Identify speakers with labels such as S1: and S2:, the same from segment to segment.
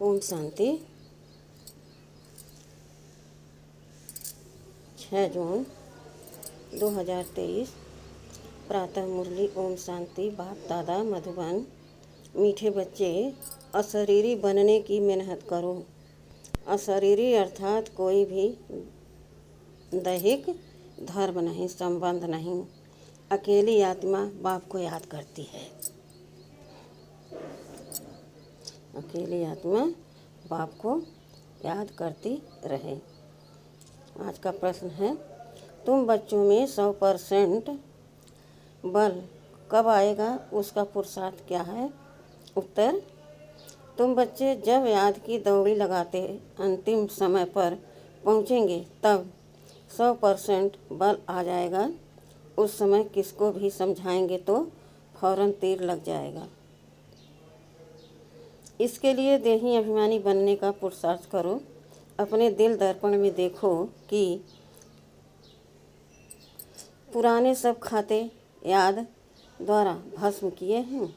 S1: ओम शांति। 6 जून 2023 प्रातः मुरली। ओम शांति। बाप दादा मधुबन। मीठे बच्चे, अशरीरी बनने की मेहनत करो। अशरीरी अर्थात कोई भी दैहिक धर्म नहीं, संबंध नहीं। अकेली आत्मा बाप को याद करती है। अकेली आत्मा बाप को याद करती रहे। आज का प्रश्न है, तुम बच्चों में 100% बल कब आएगा, उसका पुरुषार्थ क्या है? उत्तर, तुम बच्चे जब याद की दौड़ी लगाते अंतिम समय पर पहुँचेंगे तब 100% बल आ जाएगा। उस समय किसको भी समझाएंगे तो फौरन तीर लग जाएगा। इसके लिए देही अभिमानी बनने का पुरुषार्थ करो। अपने दिल दर्पण में देखो कि पुराने सब खाते याद द्वारा भस्म किए हैं।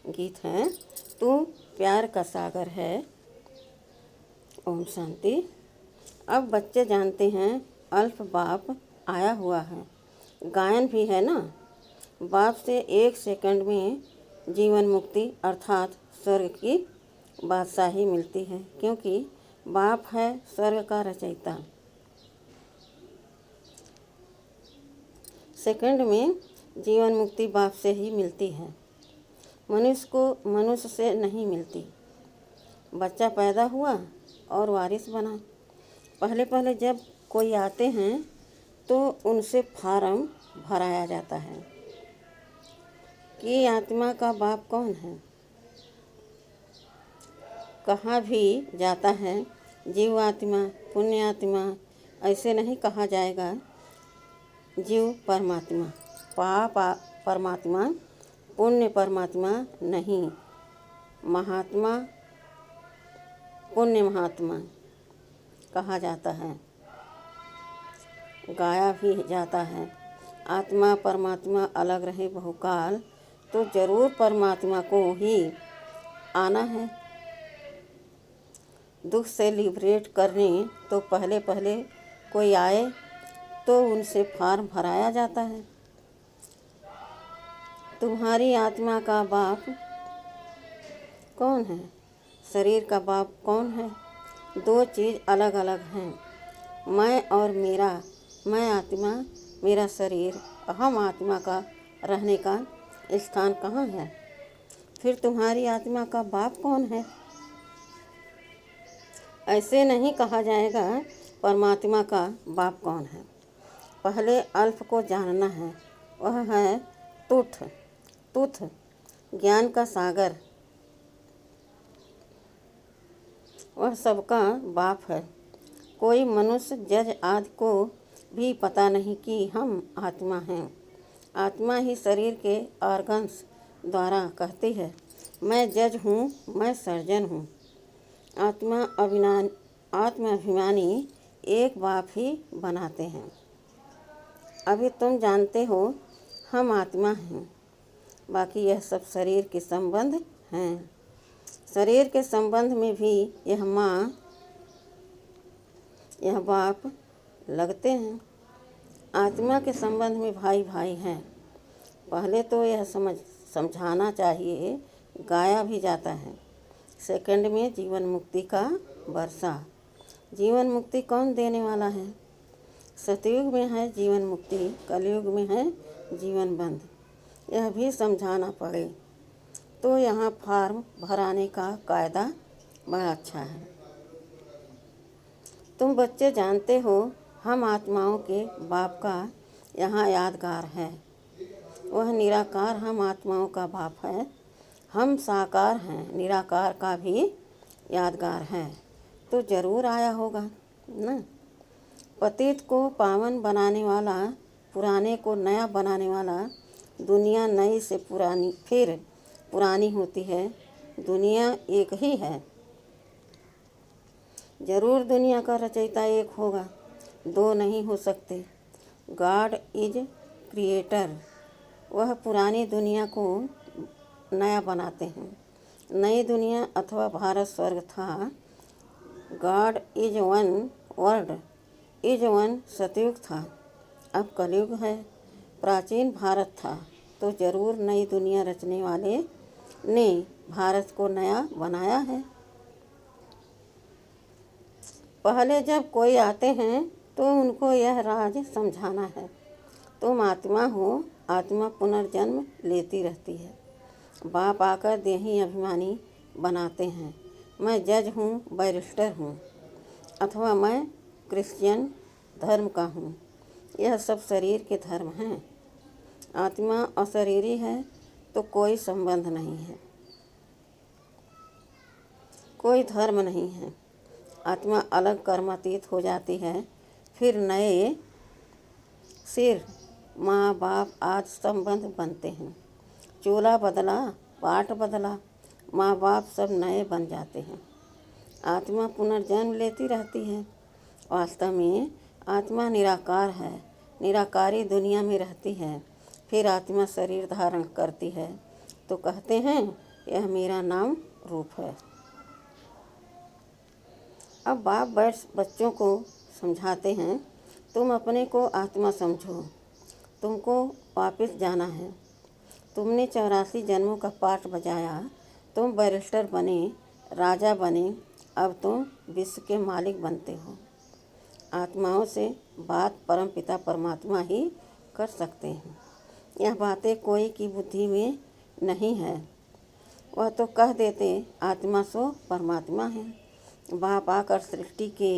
S1: गीत है, तू प्यार का सागर है। ओम शांति। अब बच्चे जानते हैं अल्फ बाप आया हुआ है। गायन भी है ना। बाप से 1 सेकंड में जीवन मुक्ति अर्थात स्वर्ग की बादशाही मिलती है, क्योंकि बाप है स्वर्ग का रचयिता। सेकंड में जीवन मुक्ति बाप से ही मिलती है, मनुष्य को मनुष्य से नहीं मिलती। बच्चा पैदा हुआ और वारिस बना। पहले पहले जब कोई आते हैं तो उनसे फार्म भराया जाता है कि आत्मा का बाप कौन है। कहा भी जाता है जीव आत्मा, पुण्य आत्मा, ऐसे नहीं कहा जाएगा। जीव परमात्मा, पाप परमात्मा, पुण्य परमात्मा नहीं। महात्मा, पुण्य महात्मा कहा जाता है, गाया भी जाता है। आत्मा परमात्मा अलग रहे बहुकाल तो जरूर परमात्मा को ही आना है। दुख से लिबरेट करने तो पहले पहले कोई आए तो उनसे फार्म भराया जाता है। तुम्हारी आत्मा का बाप कौन है? शरीर का बाप कौन है? 2 चीज़ अलग अलग हैं। मैं और मेरा। मैं आत्मा, मेरा शरीर, हम आत्मा का रहने का स्थान कहाँ है? फिर तुम्हारी आत्मा का बाप कौन है? ऐसे नहीं कहा जाएगा परमात्मा का बाप कौन है। पहले अल्फ को जानना है। वह है तुथ ज्ञान का सागर। वह सबका बाप है। कोई मनुष्य जज आदि को भी पता नहीं कि हम आत्मा हैं। आत्मा ही शरीर के ऑर्गन्स द्वारा कहती है, मैं जज हूँ, मैं सर्जन हूँ। आत्माभिमानी एक बाप ही बनाते हैं। अभी तुम जानते हो हम आत्मा हैं, बाकी यह सब शरीर के संबंध हैं। शरीर के संबंध में भी यह माँ, यह बाप लगते हैं। आत्मा के संबंध में भाई भाई हैं। पहले तो यह समझाना चाहिए, गाया भी जाता है। सेकंड में जीवन मुक्ति का वर्षा। जीवन मुक्ति कौन देने वाला है? सतयुग में है जीवन मुक्ति, कलयुग में है जीवन बंद। यह भी समझाना पड़े तो यहाँ फार्म भराने का कायदा बड़ा अच्छा है। तुम बच्चे जानते हो हम आत्माओं के बाप का यहाँ यादगार है। वह निराकार हम आत्माओं का बाप है। हम साकार हैं, निराकार का भी यादगार है तो जरूर आया होगा ना। पतित को पावन बनाने वाला, पुराने को नया बनाने वाला। दुनिया नई से पुरानी फिर पुरानी होती है। दुनिया एक ही है। जरूर दुनिया का रचयिता एक होगा, 2 नहीं हो सकते। God is creator. वह पुरानी दुनिया को नया बनाते हैं। नई दुनिया अथवा भारत स्वर्ग था। God is one, word is one सतयुग था, अब कलयुग है। प्राचीन भारत था तो जरूर नई दुनिया रचने वाले ने भारत को नया बनाया है। पहले जब कोई आते हैं तो उनको यह राज समझाना है। तुम आत्मा हो, आत्मा पुनर्जन्म लेती रहती है। बाप आकर देही अभिमानी बनाते हैं। मैं जज हूँ, बैरिस्टर हूँ, अथवा मैं क्रिश्चियन धर्म का हूँ। यह सब शरीर के धर्म हैं। आत्मा अशरीरी है तो कोई संबंध नहीं है, कोई धर्म नहीं है। आत्मा अलग कर्मातीत हो जाती है। फिर नए सिर माँ बाप आदि संबंध बनते हैं। चूल्हा बदला, पाट बदला, माँ बाप सब नए बन जाते हैं। आत्मा पुनर्जन्म लेती रहती है। वास्तव में आत्मा निराकार है, निराकारी दुनिया में रहती है। फिर आत्मा शरीर धारण करती है तो कहते हैं यह मेरा नाम रूप है। अब बाप बैठ बच्चों को समझाते हैं, तुम अपने को आत्मा समझो, तुमको वापस जाना है। तुमने 84 जन्मों का पाठ बजाया, तुम बैरिस्टर बने, राजा बने, अब तुम विश्व के मालिक बनते हो। आत्माओं से बात परमपिता परमात्मा ही कर सकते हैं। यह बातें कोई की बुद्धि में नहीं है। वह तो कह देते आत्मा सो परमात्मा है। बाप आकर सृष्टि के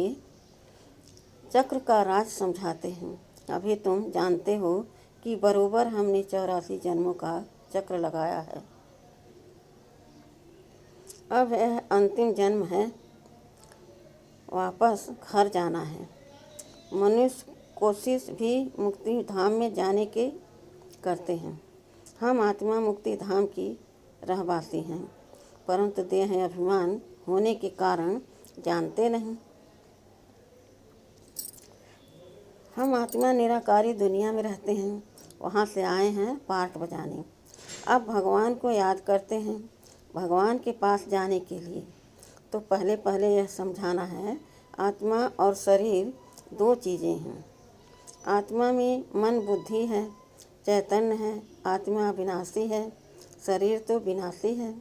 S1: चक्र का राज समझाते हैं। अभी तुम जानते हो कि बरोबर हमने 84 जन्मों का चक्र लगाया है। अब यह अंतिम जन्म है, वापस घर जाना है। मनुष्य कोशिश भी मुक्ति धाम में जाने के करते हैं। हम आत्मा मुक्ति धाम की रहवासी हैं, परंतु देह अभिमान होने के कारण जानते नहीं। हम आत्मा निराकारी दुनिया में रहते हैं, वहाँ से आए हैं पाठ बजाने। अब भगवान को याद करते हैं भगवान के पास जाने के लिए। तो पहले पहले यह समझाना है, आत्मा और शरीर दो चीज़ें हैं। आत्मा में मन बुद्धि है, चैतन्य है। आत्मा विनाशी है, शरीर तो विनाशी है।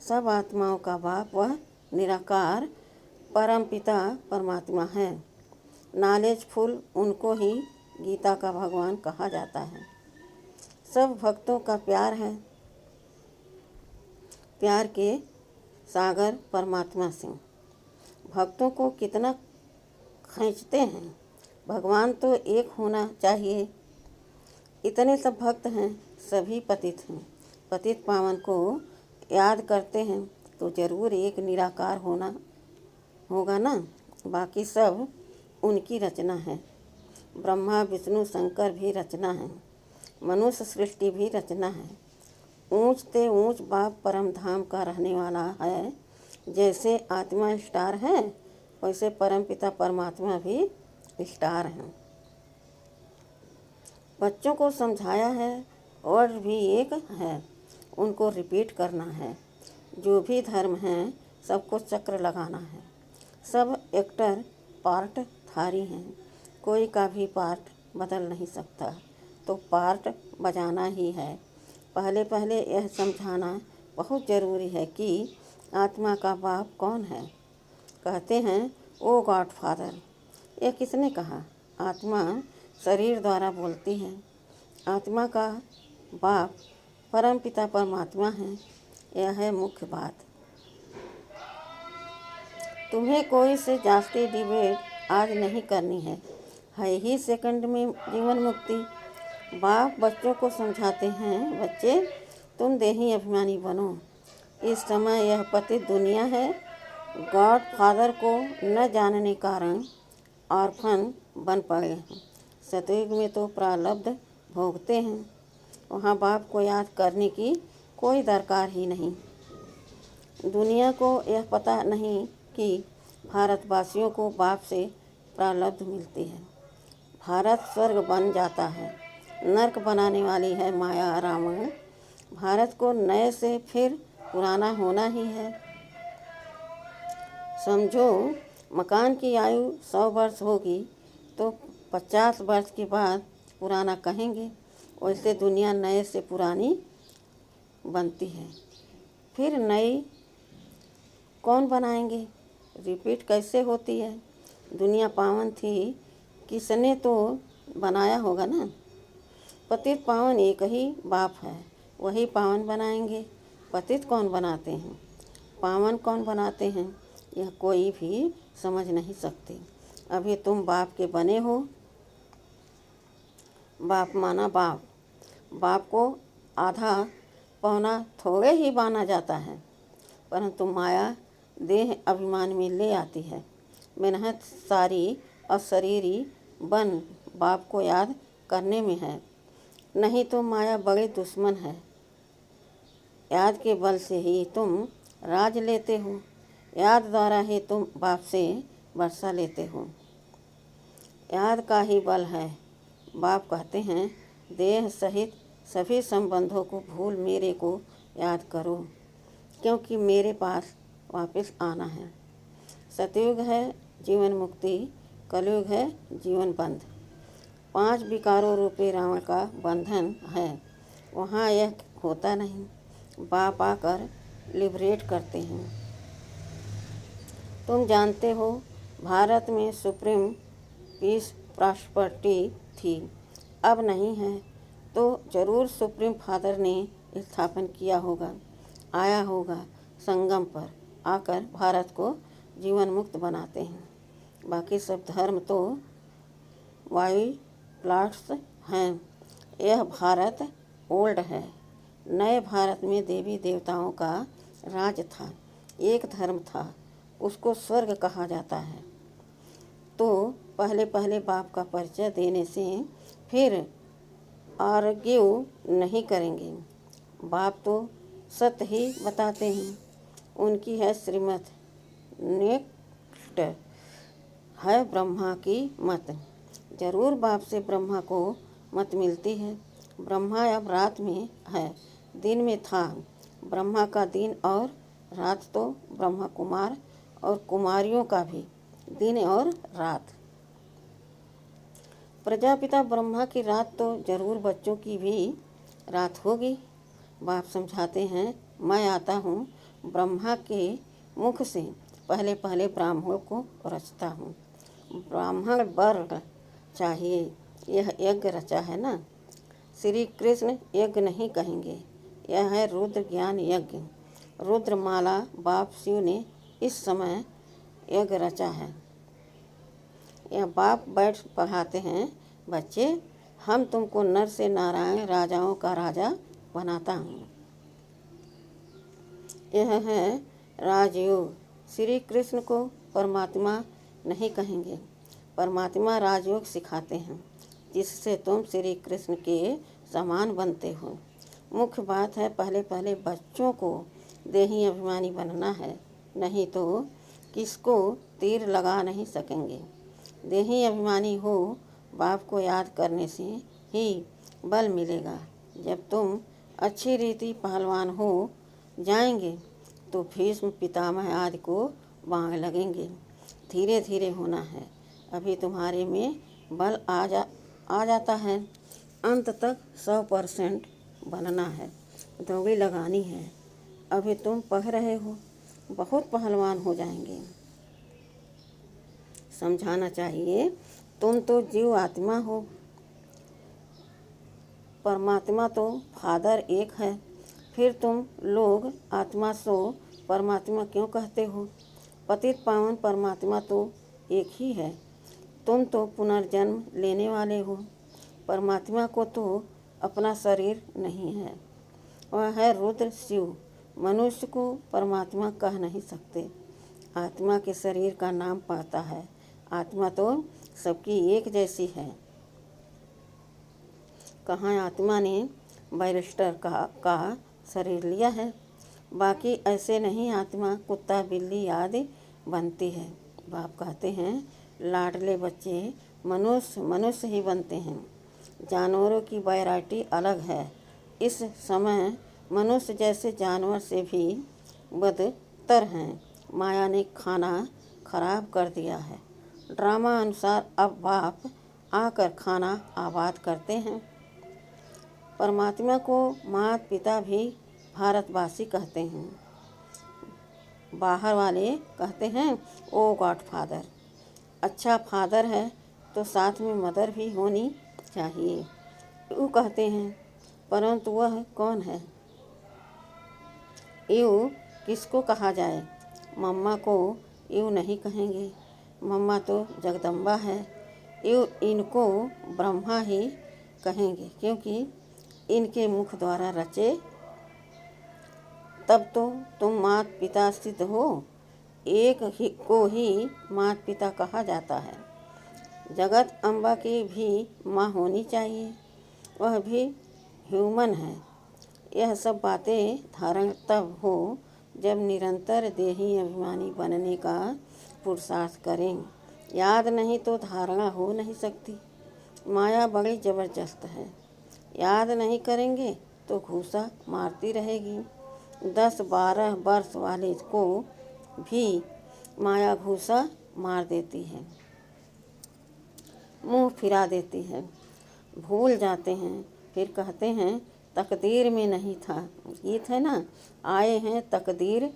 S1: सब आत्माओं का बाप वह निराकार परमपिता परमात्मा है। नॉलेजफुल उनको ही गीता का भगवान कहा जाता है। सब भक्तों का प्यार है, प्यार के सागर परमात्मा से। भक्तों को कितना खींचते हैं। भगवान तो एक होना चाहिए। इतने सब भक्त हैं, सभी पतित हैं। पतित पावन को याद करते हैं तो जरूर एक निराकार होना होगा ना। बाकी सब उनकी रचना है। ब्रह्मा विष्णु शंकर भी रचना है, मनुष्य सृष्टि भी रचना है। ऊंच ते ऊंच बाप परम धाम का रहने वाला है। जैसे आत्मा स्टार है, वैसे परमपिता परमात्मा भी स्टार हैं। बच्चों को समझाया है, और भी एक है, उनको रिपीट करना है। जो भी धर्म हैं सबको चक्र लगाना है। सब एक्टर पार्ट धारी हैं, कोई का भी पार्ट बदल नहीं सकता, तो पार्ट बजाना ही है। पहले पहले यह समझाना बहुत ज़रूरी है कि आत्मा का बाप कौन है। कहते हैं ओ गॉड फादर। यह किसने कहा? आत्मा शरीर द्वारा बोलती है। आत्मा का बाप परमपिता परमात्मा है। यह है मुख्य बात। तुम्हें कोई से जास्ती डिबेट आज नहीं करनी है ही सेकंड में जीवन मुक्ति। बाप बच्चों को समझाते हैं, बच्चे तुम देही अभिमानी बनो। इस समय यह पतित दुनिया है। गॉड फादर को न जानने कारण ऑर्फन बन पड़े हैं। सतयुग में तो प्रारब्ध भोगते हैं, वहाँ बाप को याद करने की कोई दरकार ही नहीं। दुनिया को यह पता नहीं कि भारतवासियों को बाप से प्रारब्ध मिलती है। भारत स्वर्ग बन जाता है, नर्क बनाने वाली है माया रावण। भारत को नए से फिर पुराना होना ही है। समझो मकान की आयु 100 वर्ष होगी तो 50 वर्ष के बाद पुराना कहेंगे। वैसे दुनिया नए से पुरानी बनती है, फिर नई कौन बनाएंगे? रिपीट कैसे होती है? दुनिया पावन थी, किसने तो बनाया होगा ना। पतित पावन एक ही बाप है, वही पावन बनाएंगे। पतित कौन बनाते हैं, पावन कौन बनाते हैं, यह कोई भी समझ नहीं सकते। अभी तुम बाप के बने हो। बाप माना बाप, बाप को आधा पौना थोड़े ही माना जाता है, परंतु माया देह अभिमान में ले आती है। मेहनत सारी अशरीरी बन बाप को याद करने में है, नहीं तो माया बड़े दुश्मन है। याद के बल से ही तुम राज लेते हो, याद द्वारा ही तुम बाप से वर्षा लेते हो। याद का ही बल है। बाप कहते हैं देह सहित सभी संबंधों को भूल मेरे को याद करो, क्योंकि मेरे पास वापस आना है। सतयुग है जीवन मुक्ति, कलयुग है जीवन बंध। 5 विकारों रूपी रावण का बंधन है, वहाँ यह होता नहीं। बाप आकर लिबरेट करते हैं। तुम जानते हो भारत में सुप्रीम पीस प्रॉस्पेरिटी थी, अब नहीं है, तो जरूर सुप्रीम फादर ने स्थापन किया होगा, आया होगा संगम पर आकर भारत को जीवन मुक्त बनाते हैं। बाकी सब धर्म तो वायु प्लाट्स हैं। यह भारत ओल्ड है। नए भारत में देवी देवताओं का राज था, एक धर्म था, उसको स्वर्ग कहा जाता है। तो पहले पहले बाप का परिचय देने से फिर आर्ग्यू नहीं करेंगे। बाप तो सत्य ही बताते हैं, उनकी है श्रीमत। नेक्स्ट है ब्रह्मा की मत। जरूर बाप से ब्रह्मा को मत मिलती है। ब्रह्मा अब रात में है, दिन में था। ब्रह्मा का दिन और रात तो ब्रह्मा कुमार और कुमारियों का भी दिन और रात। प्रजापिता ब्रह्मा की रात तो जरूर बच्चों की भी रात होगी। बाप समझाते हैं मैं आता हूँ ब्रह्मा के मुख से पहले पहले ब्राह्मणों को रचता हूँ। ब्राह्मण वर्ण चाहिए, यह यज्ञ रचा है ना। श्री कृष्ण यज्ञ नहीं कहेंगे, यह है रुद्र ज्ञान यज्ञ। रुद्रमाला बाप शिव ने इस समय यज्ञ रचा है। यह बाप बैठ पढ़ाते हैं बच्चे, हम तुमको नर से नारायण राजाओं का राजा बनाता हूँ। यह है राजयोग। श्री कृष्ण को परमात्मा नहीं कहेंगे, परमात्मा राजयोग सिखाते हैं, जिससे तुम श्री कृष्ण के समान बनते हो। मुख्य बात है पहले पहले बच्चों को देही अभिमानी बनना है, नहीं तो किसको तीर लगा नहीं सकेंगे। देही अभिमानी हो, बाप को याद करने से ही बल मिलेगा। जब तुम अच्छी रीति पहलवान हो जाएंगे तो भीष्म पितामह आदि को बाण लगेंगे। धीरे धीरे होना है, अभी तुम्हारे में बल आ जाता है। अंत तक 100% बनना है, दौड़ी लगानी है। अभी तुम पढ़ रहे हो, बहुत पहलवान हो जाएंगे। समझाना चाहिए तुम तो जीव आत्मा हो, परमात्मा तो फादर एक है। फिर तुम लोग आत्मा सो परमात्मा क्यों कहते हो? पतित पावन परमात्मा तो एक ही है। तुम तो पुनर्जन्म लेने वाले हो। परमात्मा को तो अपना शरीर नहीं है, वह है रुद्र शिव। मनुष्य को परमात्मा कह नहीं सकते, आत्मा के शरीर का नाम पाता है। आत्मा तो सबकी एक जैसी है। कहाँ आत्मा ने बैरिस्टर का शरीर लिया है? बाकी ऐसे नहीं आत्मा कुत्ता बिल्ली आदि बनती है। बाप कहते हैं लाडले बच्चे मनुष्य ही बनते हैं। जानवरों की वैरायटी अलग है। इस समय मनुष्य जैसे जानवर से भी बदतर हैं। माया ने खाना खराब कर दिया है। ड्रामा अनुसार अब बाप आकर खाना आबाद करते हैं। परमात्मा को माता पिता भी भारतवासी कहते हैं। बाहर वाले कहते हैं ओ गॉड फादर। अच्छा फादर है तो साथ में मदर भी होनी चाहिए, यूँ कहते हैं। परंतु वह कौन है? यूँ किसको कहा जाए? मम्मा को यूँ नहीं कहेंगे, मम्मा तो जगदम्बा है। यूँ इनको ब्रह्मा ही कहेंगे, क्योंकि इनके मुख द्वारा रचे। तब तो तुम माता पिता सिद्ध हो। एक ही को ही माता पिता कहा जाता है। जगत अम्बा की भी माँ होनी चाहिए, वह भी ह्यूमन है। यह सब बातें धारण तब हो जब निरंतर देही अभिमानी बनने का पुरुषार्थ करें। याद नहीं तो धारणा हो नहीं सकती। माया बड़ी ज़बरदस्त है। याद नहीं करेंगे तो घूसा मारती रहेगी। 10-12 वर्ष वाले को भी माया घूसा मार देती है, मुंह फिरा देती है। भूल जाते हैं, फिर कहते हैं तकदीर में नहीं था। गीत है ना, आए हैं तकदीर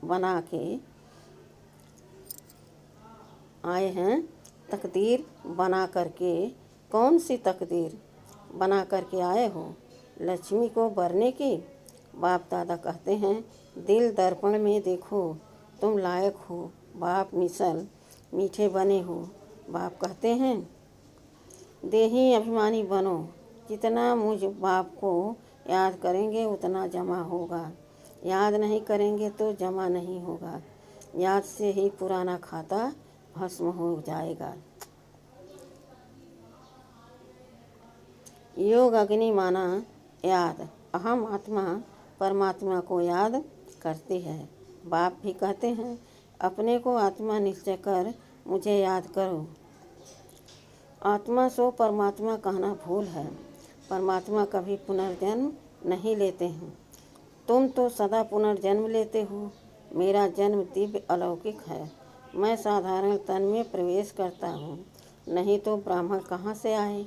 S1: बना के, आए हैं तकदीर बना करके। कौन सी तकदीर बना करके आए हो? लक्ष्मी को भरने की। बाप दादा कहते हैं दिल दर्पण में देखो, तुम लायक हो। बाप मिसल मीठे बने हो। बाप कहते हैं देही अभिमानी बनो। जितना मुझ बाप को याद करेंगे उतना जमा होगा। याद नहीं करेंगे तो जमा नहीं होगा। याद से ही पुराना खाता भस्म हो जाएगा। योग अग्नि माना याद। अहम आत्मा परमात्मा को याद करती है। बाप भी कहते हैं अपने को आत्मा निश्चय कर मुझे याद करो। आत्मा सो परमात्मा कहना भूल है। परमात्मा कभी पुनर्जन्म नहीं लेते हैं। तुम तो सदा पुनर्जन्म लेते हो। मेरा जन्म दिव्य अलौकिक है। मैं साधारण तन में प्रवेश करता हूँ, नहीं तो ब्राह्मण कहाँ से आए?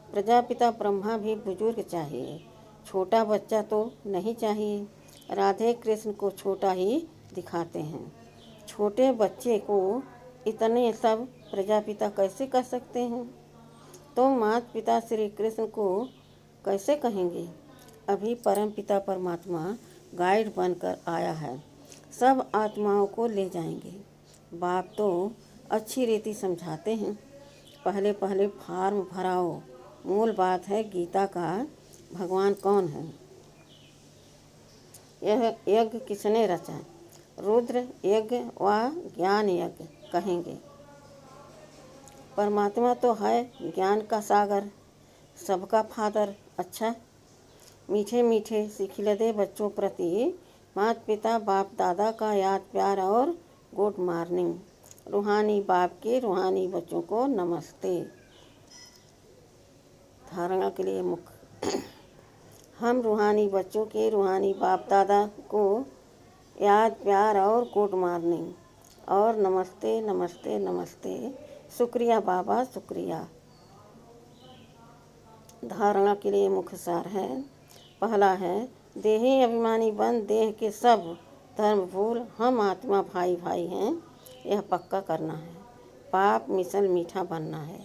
S1: प्रजापिता ब्रह्मा भी बुजुर्ग चाहिए, छोटा बच्चा तो नहीं चाहिए। राधे कृष्ण को छोटा ही दिखाते हैं। छोटे बच्चे को इतने सब प्रजापिता कैसे कह सकते हैं? तो माता पिता श्री कृष्ण को कैसे कहेंगे? अभी परम पिता परमात्मा गाइड बनकर आया है, सब आत्माओं को ले जाएंगे। बाप तो अच्छी रीति समझाते हैं। पहले पहले फार्म भराओ। मूल बात है गीता का भगवान कौन है? यह यज्ञ किसने रचा? रुद्र यज्ञ व ज्ञान यज्ञ कहेंगे। परमात्मा तो है ज्ञान का सागर, सबका फादर। अच्छा, मीठे मीठे सिखिलदे बच्चों प्रति माता पिता बाप दादा का याद प्यार और गुड मॉर्निंग। रूहानी बाप के रूहानी बच्चों को नमस्ते। धारणा के लिए मुख्य हम रूहानी बच्चों के रूहानी बाप दादा को याद प्यार और गुड मॉर्निंग और नमस्ते नमस्ते नमस्ते। शुक्रिया बाबा शुक्रिया। धारणा के लिए मुख्य सार है। पहला है देही अभिमानी बन देह के सब धर्म भूल, हम आत्मा भाई भाई हैं, यह पक्का करना है। पाप मिसल मीठा बनना है।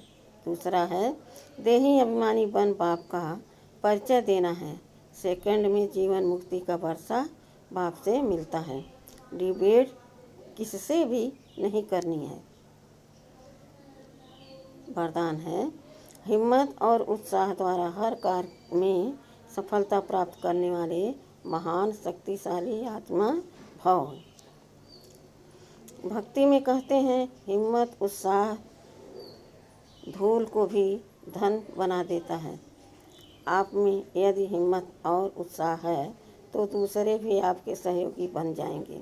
S1: दूसरा है देही अभिमानी बन बाप का परिचय देना है। सेकंड में जीवन मुक्ति का वर्षा बाप से मिलता है। डिबेट किससे भी नहीं करनी है। वरदान है हिम्मत और उत्साह द्वारा हर कार्य में सफलता प्राप्त करने वाले महान शक्तिशाली आत्मा भव। भक्ति में कहते हैं हिम्मत उत्साह धूल को भी धन बना देता है। आप में यदि हिम्मत और उत्साह है तो दूसरे भी आपके सहयोगी बन जाएंगे।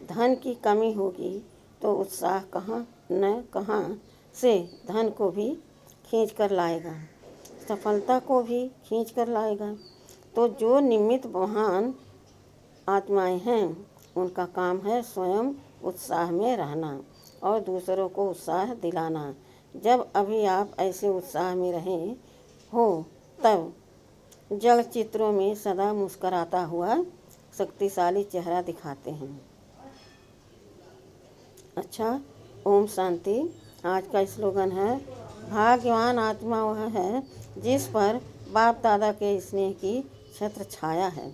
S1: धन की कमी होगी तो उत्साह कहाँ न कहाँ से धन को भी खींच कर लाएगा, सफलता को भी खींच कर लाएगा। तो जो निमित्त महान आत्माएं हैं उनका काम है स्वयं उत्साह में रहना और दूसरों को उत्साह दिलाना। जब अभी आप ऐसे उत्साह में रहे हो तब जड़ चित्रों में सदा मुस्कराता हुआ शक्तिशाली चेहरा दिखाते हैं। अच्छा, ओम शांति। आज का स्लोगन है, भाग्यवान आत्मा वह है जिस पर बाप दादा के स्नेह की छत्र छाया है।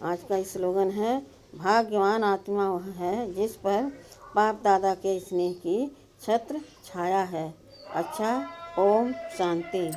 S1: आज का स्लोगन है, भाग्यवान आत्मा वह है जिस पर बाप दादा के स्नेह की छत्र छाया है। अच्छा, ओम शांति।